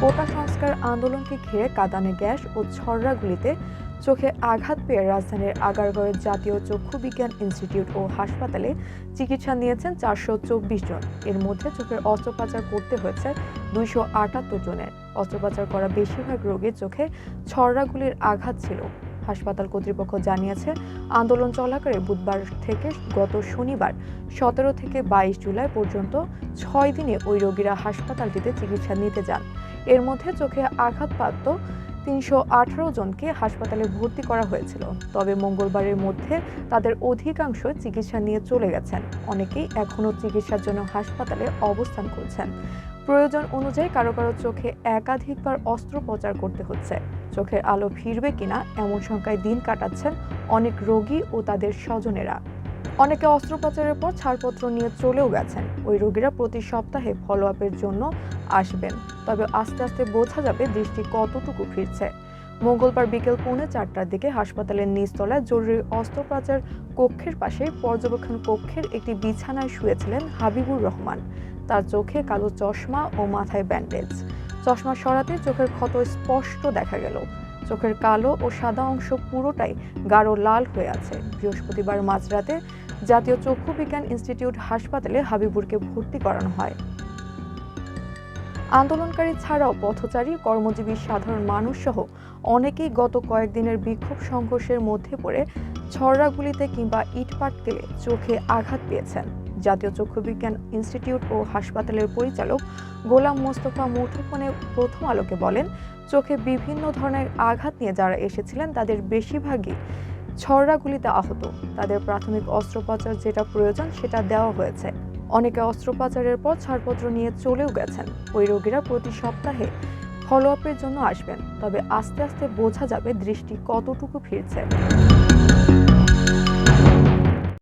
কোটা সংস্কার আন্দোলনকে ঘিরে কাঁদানে গ্যাস ও ছররাগুলিতে চোখে আঘাত পেয়ে রাজধানীর আগারগাঁওয়ের জাতীয় চক্ষু বিজ্ঞান ইনস্টিটিউট ও হাসপাতালে চিকিৎসা নিয়েছেন 424 জন। এর মধ্যে চোখের অস্ত্রোপচার করতে হয়েছে 278 জনের। অস্ত্রোপচার করা বেশিরভাগ রোগীর চোখে ছররাগুলির আঘাত ছিল। হাসপাতাল কর্তৃপক্ষ জানিয়েছে, আন্দোলন চলাকালে বুধবার থেকে গত শনিবার 17 থেকে 22 জুলাই পর্যন্ত 6 দিনে ওই রোগীরা হাসপাতালটিতে চিকিৎসা নিতে যান। এর মধ্যে চোখে আঘাতপ্রাপ্ত 318 জনকে হাসপাতালে ভর্তি করা হয়েছিল। তবে মঙ্গলবারের মধ্যে তাদের অধিকাংশ চিকিৎসা নিয়ে চলে গেছেন। অনেকেই এখনও চিকিৎসার জন্য হাসপাতালে অবস্থান করছেন। প্রয়োজন অনুযায়ী কারো কারো চোখে একাধিকবার অস্ত্রোপচার করতে হচ্ছে। চোখের আলো ফিরবে কিনা এমন শঙ্কায় দিন কাটাচ্ছেন অনেক রোগী ও তাদের স্বজনেরা। অনেকে অস্ত্রোপচারের পর ছাড়পত্র নিয়ে চলেও গেছেন। ওই রোগীরা প্রতি সপ্তাহে ফলো আপের জন্য আসবেন। তবে আস্তে আস্তে বোঝা যাবে দৃষ্টি কতটুকু ফিরছে। মঙ্গলবার বিকেল 3:45টার দিকে হাসপাতালের নিচতলায় জরুরি অস্ত্রোপচার কক্ষের পাশে পর্যবেক্ষণ কক্ষের একটি বিছানায় শুয়েছিলেন হাবিবুর রহমান। তার চোখে কালো চশমা ও মাথায় ব্যান্ডেজ। চশমা সরাতে চোখের ক্ষত স্পষ্ট দেখা গেল। চোখের কালো ও সাদা অংশ পুরোটাই গাঢ় লাল হয়ে আছে। বৃহস্পতিবার মাঝরাতে জাতীয় চক্ষু বিজ্ঞান ইনস্টিটিউট হাসপাতালে হাবিবুরকে ভর্তি করানো হয়। আন্দোলনকারী ছাড়াও পথচারী, কর্মজীবী সাধারণ মানুষ সহ অনেকেই গত কয়েকদিনের বিক্ষোভ সংঘর্ষের মধ্যে পড়ে ছররাগুলিতে কিংবা ইটপাটকেলে চোখে আঘাত পেয়েছেন। জাতীয় চক্ষু বিজ্ঞান ইনস্টিটিউট ও হাসপাতালের পরিচালক গোলাম মোস্তফা মুঠোফোনে প্রথম আলোকে বলেন, চোখে বিভিন্ন ধরনের আঘাত নিয়ে যারা এসেছিলেন তাদের বেশিরভাগই ছররাগুলিতে আহত। তাদের প্রাথমিক অস্ত্রোপচার যেটা প্রয়োজন সেটা দেওয়া হয়েছে। অনেকে অস্ত্রোপচারের পর ছাড়পত্র নিয়ে চলেও গেছেন। ওই রোগীরা প্রতি সপ্তাহে ফলো আপের জন্য আসবেন। তবে আস্তে আস্তে বোঝা যাবে দৃষ্টি কতটুকু ফিরছে।